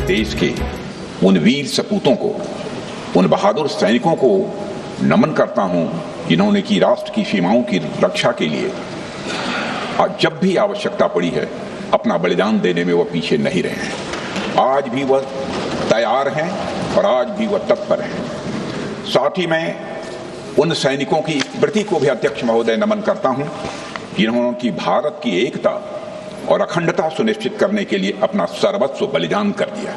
देश के उन वीर सपूतों को, उन बहादुर सैनिकों को नमन करता हूं जिन्होंने की राष्ट्र की सीमाओं की रक्षा के लिए जब भी आवश्यकता पड़ी है अपना बलिदान देने में वह पीछे नहीं रहे हैं। आज भी वह तैयार हैं और आज भी वह तत्पर हैं। साथ ही मैं उन सैनिकों की स्मृति को भी अध्यक्ष महोदय नमन करता हूं जिन्होंने की भारत की एकता और अखंडता सुनिश्चित करने के लिए अपना सर्वस्व बलिदान कर दिया।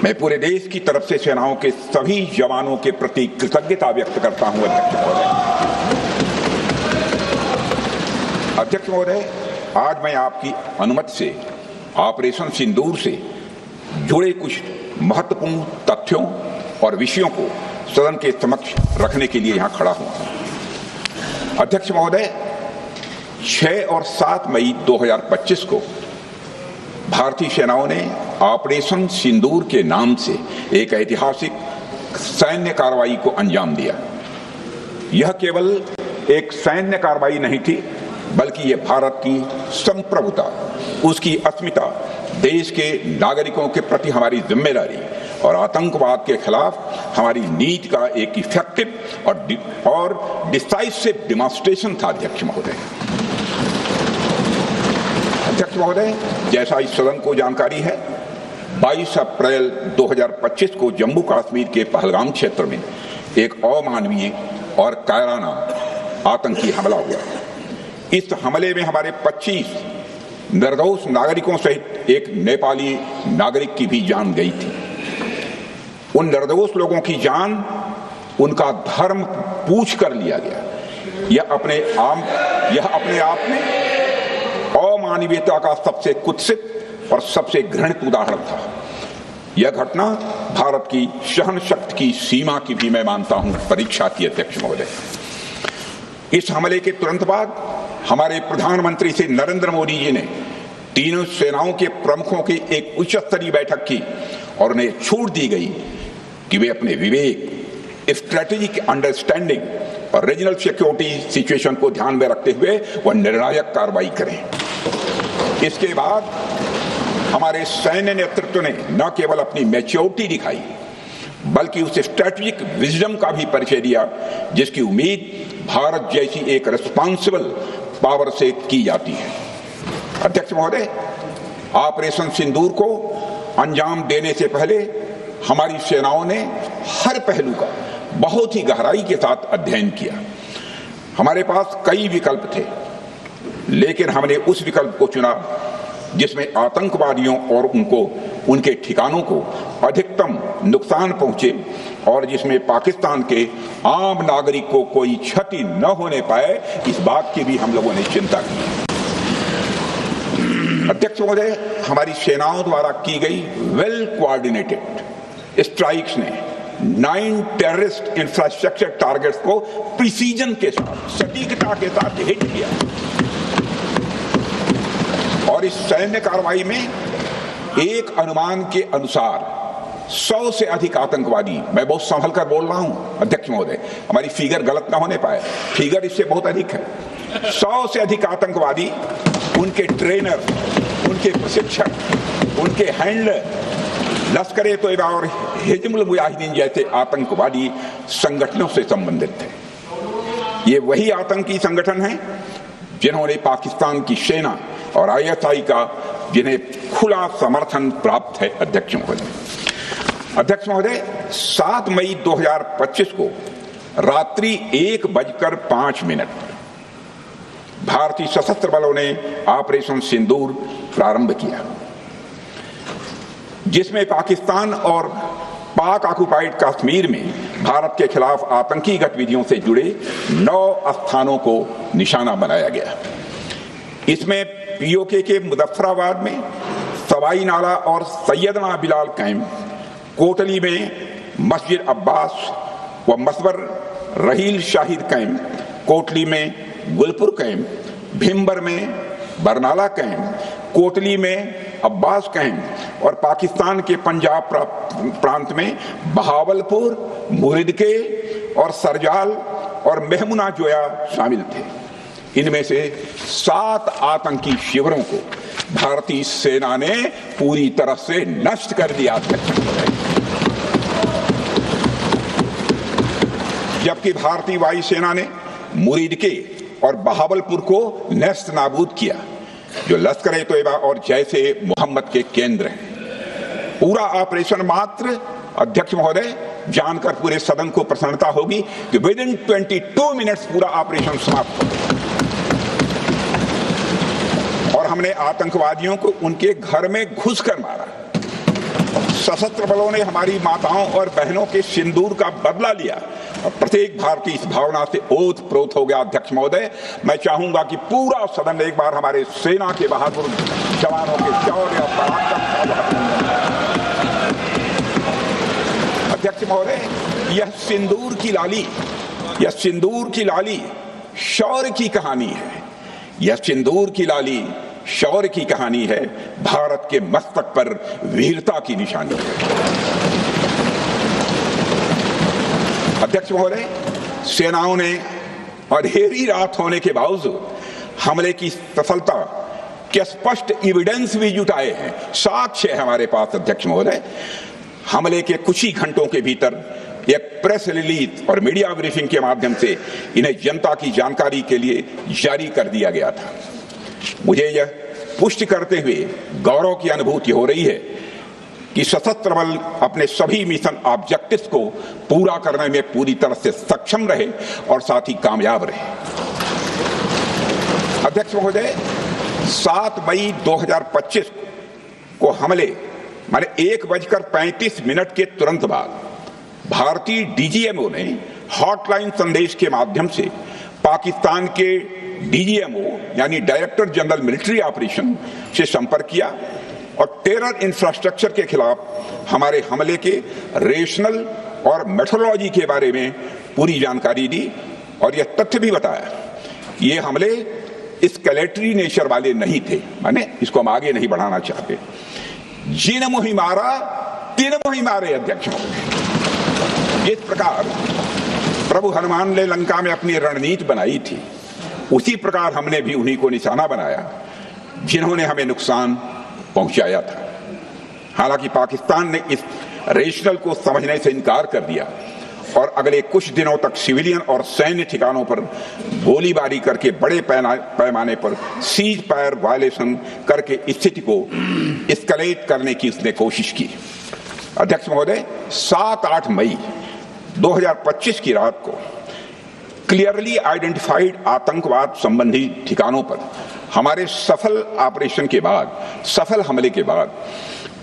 मैं पूरे देश की तरफ से सेनाओं के सभी जवानों के प्रति कृतज्ञता व्यक्त करता हूं अध्यक्ष महोदय। अध्यक्ष महोदय, आज मैं आपकी अनुमति से ऑपरेशन सिंदूर से जुड़े कुछ महत्वपूर्ण तथ्यों और विषयों को सदन के समक्ष रखने के लिए यहां खड़ा हूं। अध्यक्ष महोदय, 6 और 7 मई 2025 को भारतीय सेनाओं ने ऑपरेशन सिंदूर के नाम से एक ऐतिहासिक सैन्य कार्रवाई को अंजाम दिया। यह केवल एक सैन्य कार्रवाई नहीं थी, बल्कि यह भारत की संप्रभुता, उसकी अस्मिता, देश के नागरिकों के प्रति हमारी जिम्मेदारी और आतंकवाद के खिलाफ हमारी नीति का एक इफेक्टिव और डिसाइसिव डिमॉन्स्ट्रेशन था। अध्यक्ष महोदय, जैसा इस सदन को जानकारी है, 22 अप्रैल 2025 को जम्मू कश्मीर के पहलगाम क्षेत्र में एक अमानवीय और कायराना आतंकी हमला हुआ। इस हमले में हमारे 25 निर्दोष नागरिकों सहित एक नेपाली नागरिक की भी जान गई थी। उन निर्दोष लोगों की जान उनका धर्म पूछ कर लिया गया। यह अपने आप में अमानवीयता का सबसे कुत्सित और सबसे घृणित उदाहरण था। यह घटना भारत की सहन शक्ति की सीमा की भी मैं मानता हूं परीक्षा थी। अध्यक्ष महोदय, इस हमले के तुरंत बाद हमारे प्रधानमंत्री श्री नरेंद्र मोदी जी ने तीनों सेनाओं के प्रमुखों की एक उच्च स्तरीय बैठक की और उन्हें छूट दी गई कि वे अपने विवेक, स्ट्रेटेजिक अंडरस्टैंडिंग और रीजनल सिक्योरिटी सिचुएशन को ध्यान में रखते हुए वह निर्णायक कार्रवाई करें। इसके बाद हमारे सैन्य नेतृत्व ने न केवल अपनी मैच्योरिटी दिखाई, बल्कि उस स्ट्रेटेजिक विजडम का भी परिचय दिया जिसकी उम्मीद भारत जैसी एक रिस्पॉन्सिबल पावर से की जाती है। अध्यक्ष महोदय, ऑपरेशन सिंदूर को अंजाम देने से पहले हमारी सेनाओं ने हर पहलू का बहुत ही गहराई के साथ अध्ययन किया। हमारे पास कई विकल्प थे, लेकिन हमने उस विकल्प को चुना जिसमें आतंकवादियों और उनके ठिकानों को अधिकतम नुकसान पहुंचे और जिसमें पाकिस्तान के आम नागरिक को कोई क्षति न होने पाए, इस बात की भी हम लोगों ने चिंता की। अध्यक्ष महोदय, हमारी सेनाओं द्वारा की गई वेल कोऑर्डिनेटेड स्ट्राइक्स ने 9 टेररिस्ट इंफ्रास्ट्रक्चर टारगेट्स को प्रिसीजन के साथ, सटीकता के साथ हिट किया और इस सैन्य कार्रवाई में एक अनुमान के अनुसार 100 से अधिक आतंकवादी, मैं बहुत संभल कर बोल रहा हूं अध्यक्ष महोदय, हमारी फिगर गलत ना होने पाए, फिगर इससे बहुत अधिक है। 100 से अधिक आतंकवादी, उनके ट्रेनर, उनके प्रशिक्षक, उनके हैंडलर, लश्कर तोयबा और हिजबुल मुजाहिदीन जैसे आतंकवादी संगठनों से संबंधित थे। ये वही आतंकी संगठन हैं जिन्होंने पाकिस्तान की सेना और ISI का जिन्हें खुला समर्थन प्राप्त है। अध्यक्ष महोदय, 7 मई 2025 को रात्रि 1:05 भारतीय सशस्त्र बलों ने ऑपरेशन सिंदूर प्रारंभ किया, जिसमें पाकिस्तान और पाक ऑक्युपाइड कश्मीर में भारत के खिलाफ आतंकी गतिविधियों से जुड़े 9 स्थानों को निशाना बनाया गया। इसमें POK के मुजफ्फराबाद में सवाई नाला और सैयदना बिलाल कैंप, कोटली में मस्जिद अब्बास व मसबर रहील शाहिद कैंप, कोटली में गुलपुर कैंप, भिम्बर में बरनाला कैंप, कोटली में अब्बास कैंप और पाकिस्तान के पंजाब प्रांत में बहावलपुर, मुहिदके और सरजाल और मेहमुना जोया शामिल थे। इनमें से 7 आतंकी शिविरों को भारतीय सेना ने पूरी तरह से नष्ट कर दिया। जबकि भारतीय वायुसेना ने मुरीदके और बहावलपुर को नेस्त नाबूद किया, जो लश्कर-ए-तोयबा और जैश ए मोहम्मद के केंद्र हैं। पूरा ऑपरेशन मात्र, अध्यक्ष महोदय, जानकर पूरे सदन को प्रसन्नता होगी कि विद इन 22 मिनट्स पूरा ऑपरेशन समाप्त हो गया और हमने आतंकवादियों को उनके घर में घुसकर मारा। सशस्त्र बलों ने हमारी माताओं और बहनों के सिंदूर का बदला लिया और प्रत्येक भारतीय इस भावना से ओत-प्रोत हो गया। अध्यक्ष महोदय, मैं चाहूंगा कि पूरा सदन एक बार हमारे सेना के बहादुर जवानों के शौर्य और पराक्रम का। अध्यक्ष महोदय, यह सिंदूर की लाली शौर्य की कहानी है। यह सिंदूर की लाली शौर्य की कहानी है, भारत के मस्तक पर वीरता की निशानी है। अध्यक्ष महोदय, सेनाओं ने अंधेरी रात होने के बावजूद हमले की सफलता के स्पष्ट एविडेंस भी जुटाए हैं, साक्ष्य है हमारे पास। अध्यक्ष महोदय, हमले के कुछ ही घंटों के भीतर एक प्रेस रिलीज और मीडिया ब्रीफिंग के माध्यम से इन्हें जनता की जानकारी के लिए जारी कर दिया गया था। मुझे यह पुष्टि करते हुए गौरव की अनुभूति हो रही है कि सशस्त्र बल अपने सभी मिशन ऑब्जेक्टिव्स को पूरा करने में पूरी तरह से सक्षम रहे और साथ ही कामयाब रहे। अध्यक्ष महोदय, 7 मई 2025 को हमले माने 1:35 के तुरंत बाद भारतीय डीजीएमओ ने हॉटलाइन संदेश के माध्यम से पाकिस्तान के डीजीएमओ यानी डायरेक्टर जनरल मिलिट्री ऑपरेशन से संपर्क किया और टेरर इंफ्रास्ट्रक्चर के खिलाफ हमारे हमले के रेशनल और मेथोडोलॉजी के बारे में पूरी जानकारी दी और यह तथ्य भी बताया कि ये हमले एस्केलेटरी नेचर वाले नहीं थे, माने इसको हम आगे नहीं बढ़ाना चाहते। जिन मोहि मारा तीन मोहि मारे। अध्यक्ष महोदय, इस प्रकार प्रभु हनुमान ने लंका में अपनी रणनीति बनाई थी, उसी प्रकार हमने भी उन्हीं को निशाना बनाया जिन्होंने हमें नुकसान पहुंचाया था। हालांकि पाकिस्तान ने इस रेशनल को समझने से इनकार कर दिया और अगले कुछ दिनों तक सिविलियन और सैन्य ठिकानों पर गोलीबारी करके बड़े पैमाने पर सीज फायर वायलेशन करके स्थिति को एस्केलेट करने की उसने कोशिश की। अध्यक्ष महोदय, 7-8 मई 2025 की रात को क्लियरली आइडेंटिफाइड आतंकवाद संबंधी ठिकानों पर हमारे सफल ऑपरेशन के बाद, सफल हमले के बाद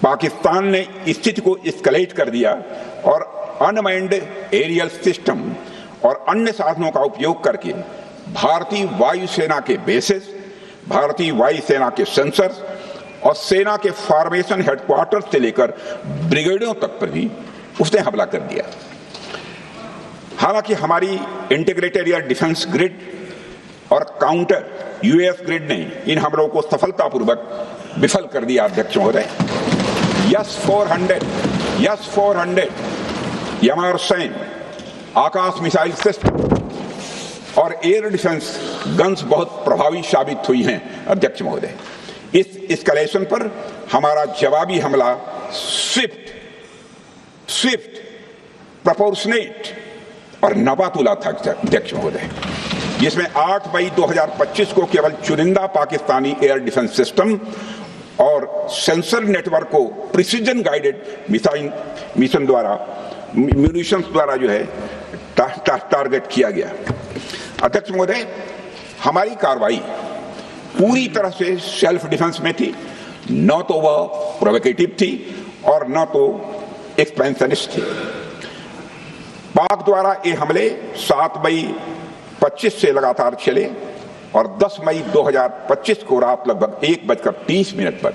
पाकिस्तान ने स्थिति को एस्केलेट कर दिया और अनमैन्ड एरियल सिस्टम और अन्य साधनों का उपयोग करके भारतीय वायुसेना के बेसेस, भारतीय वायुसेना के सेंसर्स और सेना के फॉर्मेशन हेडक्वार्टर से लेकर ब्रिगेडों तक पर भी उसने हमला कर दिया। हालांकि हमारी इंटीग्रेटेड एयर डिफेंस ग्रिड और काउंटर यूएस ग्रिड ने इन हमलों को सफलतापूर्वक विफल कर दिया। अध्यक्ष महोदय, S-400 यमारसैन आकाश मिसाइल सिस्टम और एयर डिफेंस गन्स बहुत प्रभावी साबित हुई हैं। अध्यक्ष महोदय, इस एस्केलेशन पर हमारा जवाबी हमला स्विफ्ट, प्रोपोर्शनेट और नवातुला था। अध्यक्ष महोदय, जिसमें 8 मई 2025 को केवल चुनिंदा पाकिस्तानी एयर डिफेंस सिस्टम और सेंसर नेटवर्क को प्रिसीजन गाइडेड मिशन द्वारा म्यूनिशंस द्वारा जो है टारगेट किया गया। अध्यक्ष महोदय, हमारी कार्रवाई पूरी तरह से सेल्फ डिफेंस में थी, न तो वह प्रोवोकेटिव थी और न तो एक्सपेंशनिस्ट थी। पाक द्वारा ये हमले 7 मई 25 से लगातार चले और 10 मई 2025 को रात लगभग 1:30 पर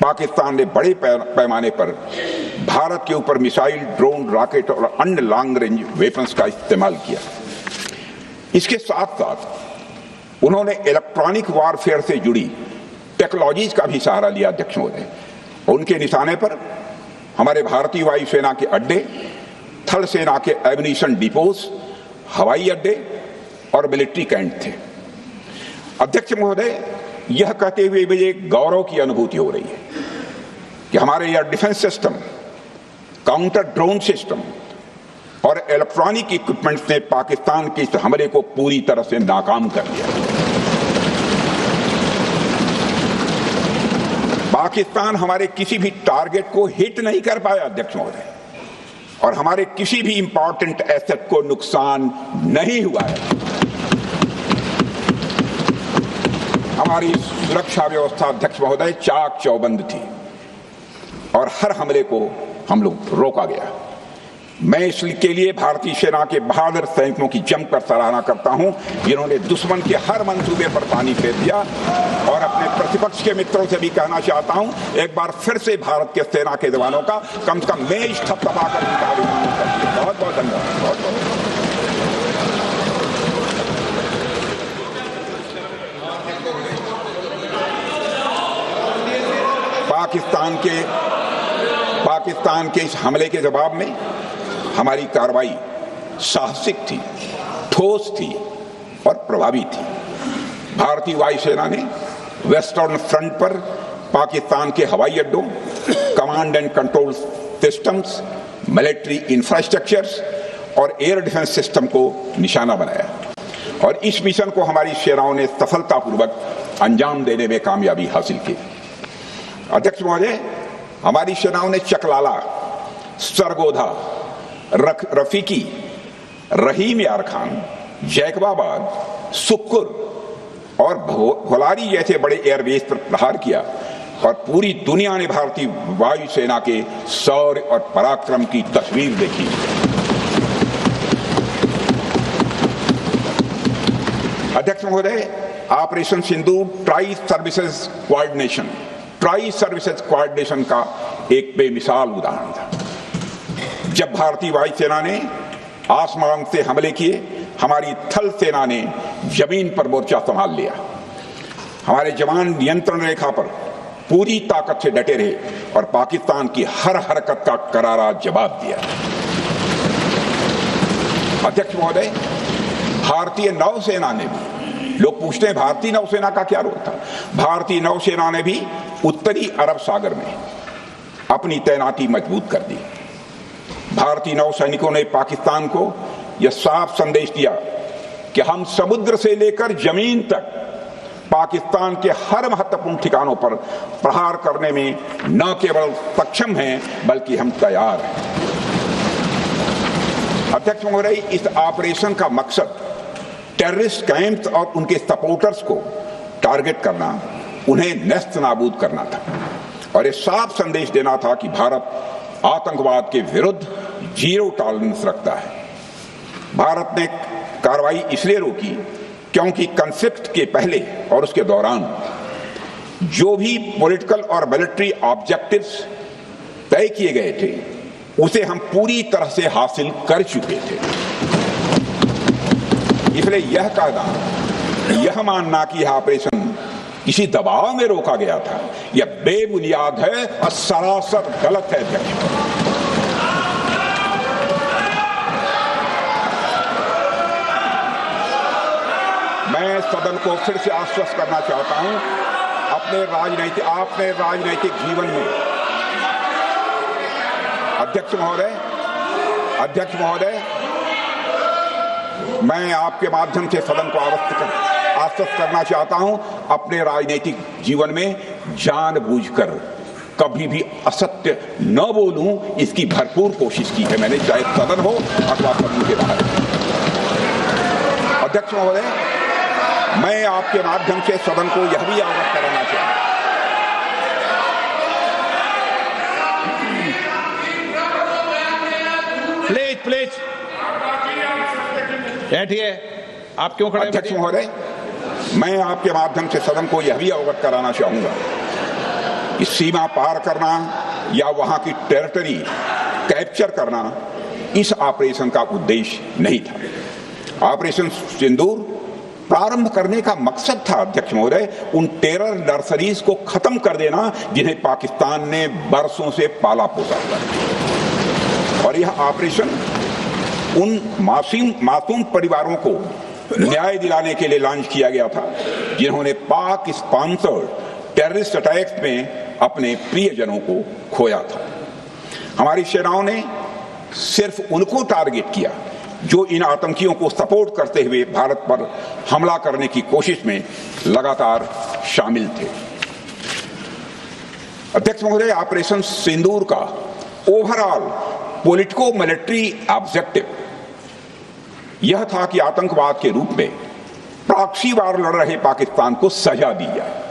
पाकिस्तान ने बड़े पैमाने पर भारत के ऊपर मिसाइल, ड्रोन, रॉकेट और अन्य लॉन्ग रेंज वेपन्स का इस्तेमाल किया। इसके साथ साथ उन्होंने इलेक्ट्रॉनिक वारफेयर से जुड़ी टेक्नोलॉजीज का भी सहारा लिया। अध्यक्ष महोदय, उनके निशाने पर हमारे भारतीय वायुसेना के अड्डे, थल सेना के एम्यूनिशन डिपोज, हवाई अड्डे और मिलिट्री कैंट थे। अध्यक्ष महोदय, यह कहते हुए मुझे गौरव की अनुभूति हो रही है कि हमारे air defence system, counter drone system और इलेक्ट्रॉनिक इक्विपमेंट्स ने पाकिस्तान के इस हमले को पूरी तरह से नाकाम कर दिया। पाकिस्तान हमारे किसी भी टारगेट को हिट नहीं कर पाया अध्यक्ष महोदय, और हमारे किसी भी इंपॉर्टेंट एसेट को नुकसान नहीं हुआ है। हमारी सुरक्षा व्यवस्था अध्यक्ष महोदय चाक चौबंद थी और हर हमले को हम लोग रोका गया। मैं इसके लिए भारतीय सेना के बहादुर सैनिकों की जमकर सराहना करता हूं, जिन्होंने दुश्मन के हर मंसूबे पर पानी फेर दिया। और अपने प्रतिपक्ष के मित्रों से भी कहना चाहता हूं, एक बार फिर से भारत के सेना के जवानों का कम से कम मेज थपथपाकर उनका अभिनंदन करिए। बहुत बहुत धन्यवाद। बहुत बहुत पाकिस्तान के इस हमले के जवाब में हमारी कार्रवाई साहसिक थी, ठोस थी और प्रभावी थी। भारतीय वायुसेना ने वेस्टर्न फ्रंट पर पाकिस्तान के हवाई अड्डों, command and control systems, military infrastructures और एयर डिफेंस सिस्टम को निशाना बनाया और इस मिशन को हमारी सेनाओं ने सफलतापूर्वक अंजाम देने में कामयाबी हासिल की। अध्यक्ष महोदय, हमारी सेनाओं ने चकलाला, सरगोधा, रफीकी, रहीम यार खान, जैकबाबाद, सुक्कुर और भोलारी जैसे बड़े एयरबेस पर प्रहार किया और पूरी दुनिया ने भारतीय वायुसेना के शौर्य और पराक्रम की तस्वीर देखी। अध्यक्ष महोदय, ऑपरेशन सिंदूर ट्राई सर्विसेज कोऑर्डिनेशन का एक बेमिसाल उदाहरण था। जब भारतीय वायुसेना ने आसमान से हमले किए, हमारी थल सेना ने जमीन पर मोर्चा संभाल लिया। हमारे जवान नियंत्रण रेखा पर पूरी ताकत से डटे रहे और पाकिस्तान की हर हरकत का करारा जवाब दिया। अध्यक्ष महोदय, भारतीय नौसेना ने भी, लोग पूछते हैं भारतीय नौसेना का क्या रोल था, भारतीय नौसेना ने भी उत्तरी अरब सागर में अपनी तैनाती मजबूत कर दी। भारतीय नौसैनिकों ने पाकिस्तान को यह साफ संदेश दिया कि हम समुद्र से लेकर जमीन तक पाकिस्तान के हर महत्वपूर्ण ठिकानों पर प्रहार करने में न केवल सक्षम हैं बल्कि हम तैयार हैं। अध्यक्ष महोदय, इस ऑपरेशन का मकसद टेररिस्ट कैंप्स और उनके सपोर्टर्स को टारगेट करना, उन्हें नेस्त नाबूद करना था और यह साफ संदेश देना था कि भारत आतंकवाद के विरुद्ध जीरो टॉलरेंस रखता है। भारत ने कार्रवाई इसलिए रोकी क्योंकि कॉन्फ्लिक्ट के पहले और उसके दौरान जो भी पॉलिटिकल और मिलिट्री ऑब्जेक्टिव्स तय किए गए थे उसे हम पूरी तरह से हासिल कर चुके थे। इसलिए यह कहना, यह मानना कि यह ऑपरेशन किसी दबाव में रोका गया था, यह बेबुनियाद है और सरासर गलत है। मैं सदन को फिर से आश्वस्त करना चाहता हूं, अपने राजनीतिक जीवन में अध्यक्ष महोदय, मैं आपके माध्यम से सदन को आश्वस्त करना चाहता हूं, अपने राजनीतिक जीवन में जानबूझकर कभी भी असत्य न बोलूं, इसकी भरपूर कोशिश की है मैंने, चाहे सदन हो अथवा सदन के बाहर। अध्यक्ष महोदय, मैं आपके माध्यम से सदन को यह भी अवगत कराना चाहता हूं, प्लीज बैठिए। आप क्यों खड़े? अध्यक्ष महोदय, मैं आपके माध्यम से सदन को यह भी अवगत कराना चाहूंगा कि सीमा पार करना या वहां की टेरिटरी कैप्चर करना इस ऑपरेशन का उद्देश्य नहीं था। ऑपरेशन सिंदूर प्रारंभ करने का मकसद था अध्यक्ष महोदय, उन टेरर नर्सरीज को खत्म कर देना जिन्हें पाकिस्तान ने बरसों से पाला पोसा था। और यह ऑपरेशन उन मासूम परिवारों को न्याय दिलाने के लिए लॉन्च किया गया था, जिन्होंने पाक स्पॉन्सर्ड टेररिस्ट अटैक्स में अपने प्रियजनों को खोया था। हमारी सेनाओं ने सिर्फ उनको टारगेट किया जो इन आतंकियों को सपोर्ट करते हुए भारत पर हमला करने की कोशिश में लगातार शामिल थे। अध्यक्ष महोदय, ऑपरेशन सिंदूर का ओवरऑल पॉलिटिको मिलिट्री ऑब्जेक्टिव यह था कि आतंकवाद के रूप में प्रॉक्सी वार लड़ रहे पाकिस्तान को सजा दी जाए,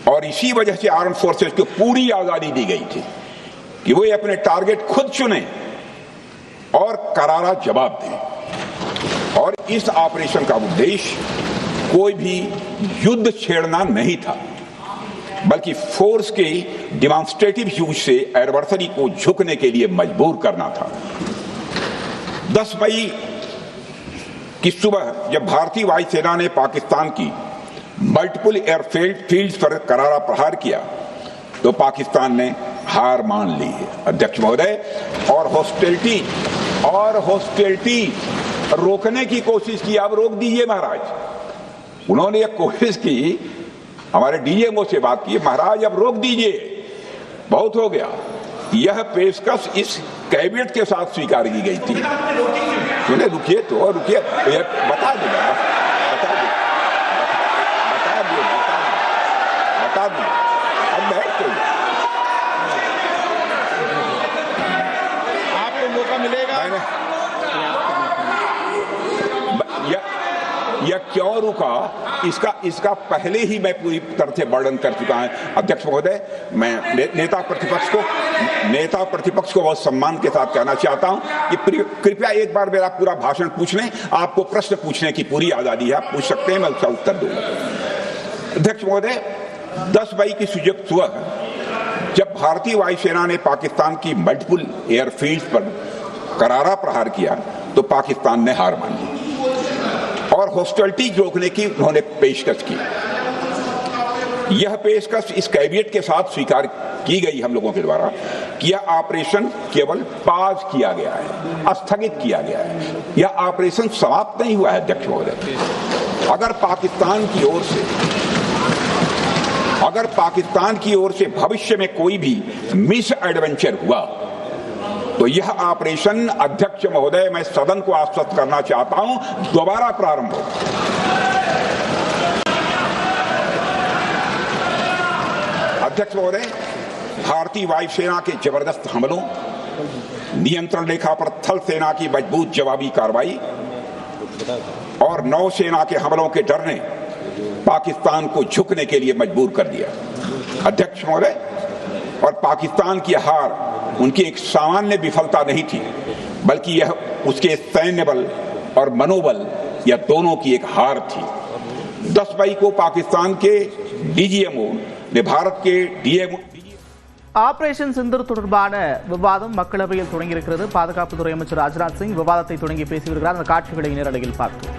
और इसी वजह से आर्म्ड फोर्सेस को पूरी आजादी दी गई थी कि वो अपने टारगेट खुद चुने और करारा जवाब दें। और इस ऑपरेशन का उद्देश्य कोई भी युद्ध छेड़ना नहीं था, बल्कि फोर्स के डिमॉन्स्ट्रेटिव यूज से एडवर्सरी को झुकने के लिए मजबूर करना था। 10 मई की सुबह जब भारतीय वायुसेना ने पाकिस्तान की मल्टीपल एयरफील्ड्स पर करारा प्रहार किया तो पाकिस्तान ने हार मान ली है अध्यक्ष महोदय, और हॉस्टिलिटी रोकने की कोशिश की। अब रोक दीजिए महाराज। उन्होंने एक कोशिश की, हमारे डीएमओ से बात की, महाराज अब रोक दीजिए, बहुत हो गया। यह पेशकश इस कैबिनेट के साथ स्वीकार की गई थी। सुने, रुकिए तो रुकिए, बता दूंगा, बता दूंगा, अब बैठ तो आपको मौका मिलेगा। यह क्यों रुका, इसका पहले ही मैं पूरी तरह से वर्णन कर चुका हूं अध्यक्ष महोदय। मैं नेता प्रतिपक्ष को बहुत सम्मान के साथ कहना चाहता हूं कि कृपया एक बार मेरा पूरा भाषण पूछ लें। आपको प्रश्न पूछने की पूरी आजादी है, आप पूछ सकते हैं, मैं उसका उत्तर दूंगा। अध्यक्ष महोदय, 10 मई की सुबह जब भारतीय वायुसेना ने पाकिस्तान की मल्टीपल एयरफील्ड्स पर करारा प्रहार किया तो पाकिस्तान ने हार मान ली और हॉस्टिलिटी रोकने की उन्होंने पेशकश की। यह पेशकश इस कैबिनेट के साथ स्वीकार की गई हम लोगों के द्वारा कि यह ऑपरेशन केवल पाज किया गया है, स्थगित किया गया है, यह ऑपरेशन समाप्त नहीं हुआ है अध्यक्ष महोदय। अगर पाकिस्तान की ओर से भविष्य में कोई भी मिस एडवेंचर हुआ तो यह ऑपरेशन अध्यक्ष महोदय, मैं सदन को आश्वस्त करना चाहता हूं, दोबारा प्रारंभ हो। अध्यक्ष महोदय, भारतीय वायुसेना के जबरदस्त हमलों, नियंत्रण रेखा पर थल सेना की मजबूत जवाबी कार्रवाई और नौसेना के हमलों के डर ने पाकिस्तान को झुकने के लिए मजबूर कर दिया अध्यक्ष महोदय। और पाकिस्तान की हार उनकी एक सामान्य विफलता नहीं थी, बल्कि यह उसके सैन्य बल और मनोबल या दोनों की एक हार थी। 10 मई को पाकिस्तान के डीजीएमओ ने भारत के डीएमओ ஆபரேஷன் சிந்தூர் தொடர்பான விவாதம் மக்களவையில் தொடங்கியிருக்கிறது. பாதுகாப்புத்துறை அமைச்சர் ராஜ்நாத் சிங் விவாதத்தை தொடங்கி பேசி வருகிறார். அந்த காட்சிகளை நேரலையில் பார்த்தோம்.